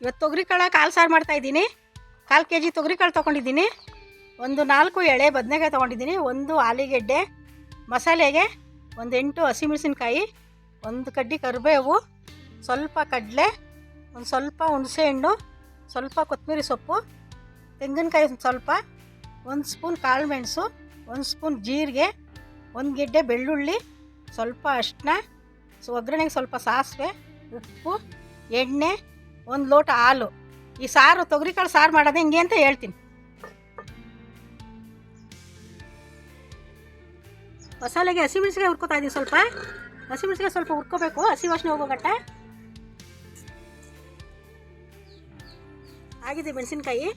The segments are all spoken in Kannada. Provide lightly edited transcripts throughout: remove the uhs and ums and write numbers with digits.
ಇವತ್ತು ತೊಗರಿಕಾಳು ಕಾಲು ಸಾರು ಮಾಡ್ತಾಯಿದ್ದೀನಿ. 1/4 kg ತೊಗರಿಕಾಳು ತೊಗೊಂಡಿದ್ದೀನಿ. ಒಂದು 4 ಎಳೆ ಬದನೆಕಾಯಿ ತೊಗೊಂಡಿದ್ದೀನಿ. ಒಂದು ಆಲೂಗೆಡ್ಡೆ, ಮಸಾಲೆಗೆ ಒಂದು 8 ಹಸಿಮೆಣಸಿನ್ಕಾಯಿ, ಒಂದು ಕಡ್ಡಿ ಕರಿಬೇವು, ಸ್ವಲ್ಪ ಕಡಲೆ, ಒಂದು ಸ್ವಲ್ಪ ಹುಣಸೆಹಣ್ಣು, ಸ್ವಲ್ಪ ಕೊತ್ತಂಬರಿ ಸೊಪ್ಪು, ತೆಂಗಿನಕಾಯಿ ಸ್ವಲ್ಪ, 1 ಸ್ಪೂನ್ ಕಾಳು ಮೆಣಸು, 1 ಸ್ಪೂನ್ ಜೀರಿಗೆ, 1 ಗೆಡ್ಡೆ ಬೆಳ್ಳುಳ್ಳಿ, ಸ್ವಲ್ಪ ಅರಿಶಿನ, ಒಗ್ಗರಣೆಗೆ ಸ್ವಲ್ಪ ಸಾಸಿವೆ, ಉಪ್ಪು, ಎಣ್ಣೆ, 1 ಲೋಟ ಹಾಲು. ಈ ಸಾರು ತೊಗರಿಕಾಳು ಸಾರು ಮಾಡೋದು ಹಿಂಗೆ ಅಂತ ಹೇಳ್ತೀನಿ. ಮಸಾಲೆಗೆ ಹಸಿಮೆಣಸಿನ್ಕಾಯಿ ಹುರ್ಕೋತಾ ಇದ್ದೀವಿ. ಸ್ವಲ್ಪ ಹಸಿಮೆಣಸಿನ್ಕಾಯಿ ಸ್ವಲ್ಪ ಹುರ್ಕೋಬೇಕು, ಹಸಿ ವಾಸನೆ ಹೋಗೋ ಗಟ್ಟ. ಆಗಿದೆ ಮೆಣಸಿನ್ಕಾಯಿ,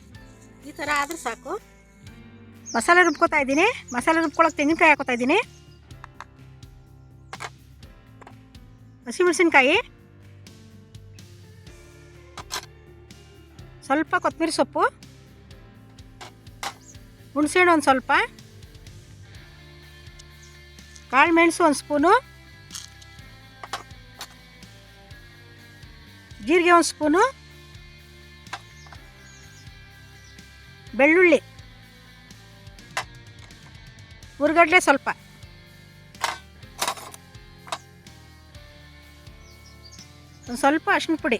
ಈ ಥರ ಆದ್ರೆ ಸಾಕು. ಮಸಾಲೆ ರುಬ್ಕೋತಾ ಇದ್ದೀನಿ. ಮಸಾಲೆ ರುಬ್ಕೊಳ್ಳೋಕೆ ತೆಂಗಿನಕಾಯಿ ಹಾಕೋತಾ ಇದ್ದೀನಿ, ಹಸಿಮೆಣಸಿನ್ಕಾಯಿ, ಸ್ವಲ್ಪ ಕೊತ್ತಂಬರಿ ಸೊಪ್ಪು, ಹುಣಸೆಹಣ್ಣು ಒಂದು ಸ್ವಲ್ಪ, ಕಾಳು ಮೆಣಸು 1 ಸ್ಪೂನು, ಜೀರಿಗೆ 1 ಸ್ಪೂನು, ಬೆಳ್ಳುಳ್ಳಿ, ಹುರ್ಗಡ್ಲೆ ಸ್ವಲ್ಪ, ಒಂದು ಸ್ವಲ್ಪ ಅರಿಶಿನ ಪುಡಿ,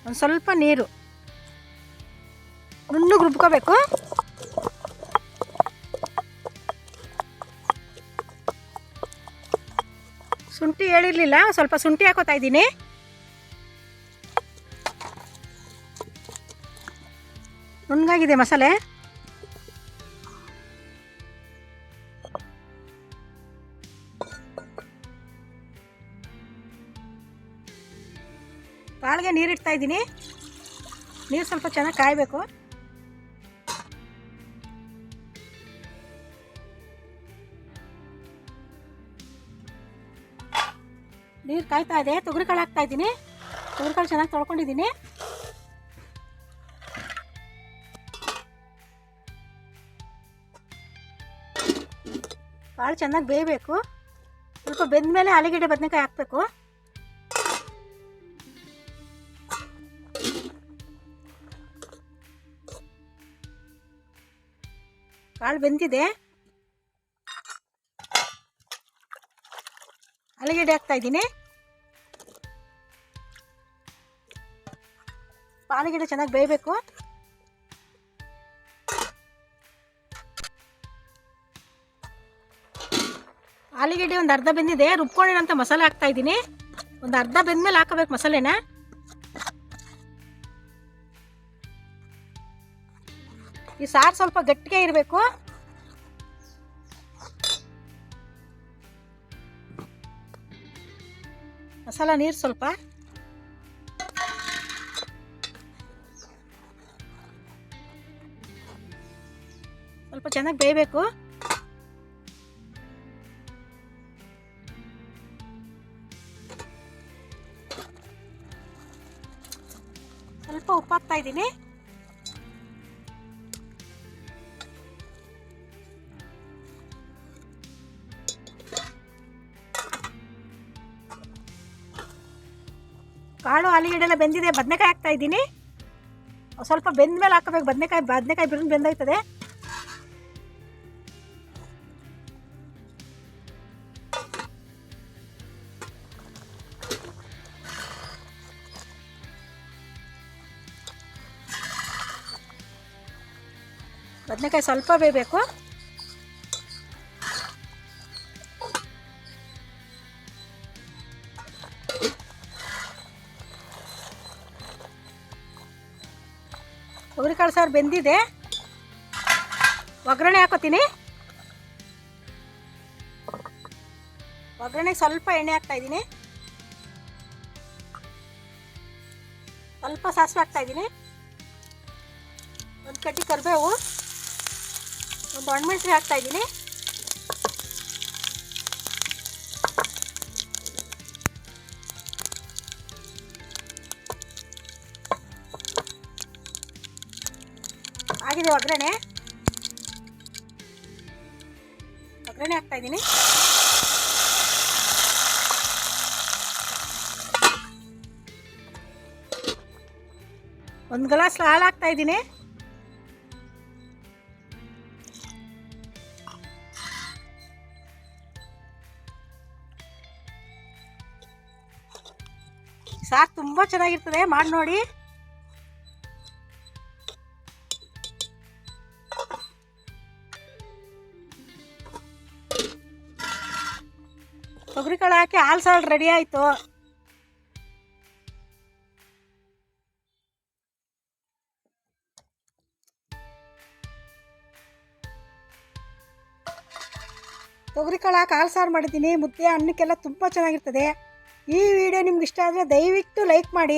ಒಂದು ಸ್ವಲ್ಪ ನೀರು, ನುಣ್ಣಗೆ ರುಬ್ಕೋಬೇಕು. ಶುಂಠಿ ಹೇಳಿರಲಿಲ್ಲ, ಸ್ವಲ್ಪ ಶುಂಠಿ ಹಾಕೋತಾ ಇದ್ದೀನಿ. ನುಣ್ಣಗಾಗಿದೆ ಮಸಾಲೆ. ಕಾಳಿಗೆ ನೀರು ಇಡ್ತಾ ಇದ್ದೀನಿ. ನೀರು ಸ್ವಲ್ಪ ಚೆನ್ನಾಗಿ ಕಾಯಬೇಕು. ನೀರು ಕಾಯ್ತಾ ಇದೆ. ತೊಗರಿಕಾಳು ಹಾಕ್ತಾ ಇದ್ದೀನಿ. ತೊಗರಿಕಾಳು ಚೆನ್ನಾಗಿ ತೊಳ್ಕೊಂಡಿದ್ದೀನಿ. ಕಾಳು ಚೆನ್ನಾಗಿ ಬೇಯಬೇಕು. ಸ್ವಲ್ಪ ಬೆಂದ ಮೇಲೆ ಆಲೂಗೆಡ್ಡೆ ಬದನೆಕಾಯಿ ಹಾಕಬೇಕು. ಕಾಳು ಬೆಂದಿದೆ. ಆಲೂಗೆಡ್ಡೆ ಹಾಕ್ತಾ ಇದ್ದೀನಿ. ಆಲೂಗೆಡ್ಡೆ ಚೆನ್ನಾಗಿ ಬೇಯಬೇಕು. ಆಲೂಗೆಡ್ಡೆ ಒಂದು ಅರ್ಧ ಬೆಂದಿದೆ. ರುಬ್ಕೊಂಡಿರೋಂಥ ಮಸಾಲೆ ಹಾಕ್ತಾ ಇದ್ದೀನಿ. ಒಂದು ಅರ್ಧ ಬೆಂದ್ಮೇಲೆ ಹಾಕಬೇಕು ಮಸಾಲೆನ. ಈ ಸಾರು ಸ್ವಲ್ಪ ಗಟ್ಟಿಗೆ ಇರಬೇಕು. ಮಸಾಲ ನೀರು ಸ್ವಲ್ಪ, ಸ್ವಲ್ಪ ಚೆನ್ನಾಗಿ ಬೇಯಬೇಕು. ಸ್ವಲ್ಪ ಉಪ್ಪು ಹಾಕ್ತಾ ಇದ್ದೀನಿ. ಕಾಳು ಆಲೂಗೆಡ್ಡೆ ಎಲ್ಲ ಬೆಂದಿದೆ. ಬದನೆಕಾಯಿ ಹಾಕ್ತಾ ಇದ್ದೀನಿ. ಸ್ವಲ್ಪ ಬೆಂದ ಮೇಲೆ ಹಾಕಬೇಕು. ಬದನೆಕಾಯಿ ಬಿರುಂದು ಬೆಂದೋಯ್ತದೆ. ಬದನೆಕಾಯಿ ಸ್ವಲ್ಪ ಬೇಯಬೇಕು. ತೊಗರಿಕಾಳು ಸಾರು ಬೆಂದಿದೆ. ಒಗ್ಗರಣೆ ಹಾಕೋತೀನಿ. ಒಗ್ಗರಣೆಗೆ ಸ್ವಲ್ಪ ಎಣ್ಣೆ ಹಾಕ್ತಾ ಇದ್ದೀನಿ. ಸ್ವಲ್ಪ ಸಾಸಿವೆ ಹಾಕ್ತಾ ಇದ್ದೀನಿ. 1 ಕಡ್ಡಿ ಕರಿಬೇವು, 1 ಒಣಮೆಣಸಿನ ಹಾಕ್ತಾ ಇದ್ದೀನಿ. ಆಗಿದೆ ಒಗ್ಗರಣೆ ಹಾಕ್ತಾ ಇದ್ದೀನಿ. ಒಂದು ಗ್ಲಾಸ್ ಹಾಲು ಹಾಕ್ತಾಯಿದ್ದೀನಿ. ಸಾರು ತುಂಬ ಚೆನ್ನಾಗಿರ್ತದೆ, ಮಾಡಿ ನೋಡಿ. ತೊಗರಿಕಾಳು ಹಾಕಿ ಹಾಲು ಸಾರು ರೆಡಿ ಆಯಿತು. ತೊಗರಿಕಾಳು ಹಾಕಿ ಹಾಲು ಸಾರು ಮಾಡಿದ್ದೀನಿ. ಮುದ್ದೆ ಅನ್ನಕ್ಕೆಲ್ಲ ತುಂಬ ಚೆನ್ನಾಗಿರ್ತದೆ. ಈ ವಿಡಿಯೋ ನಿಮ್ಗೆ ಇಷ್ಟ ಆದರೆ ದಯವಿಟ್ಟು ಲೈಕ್ ಮಾಡಿ.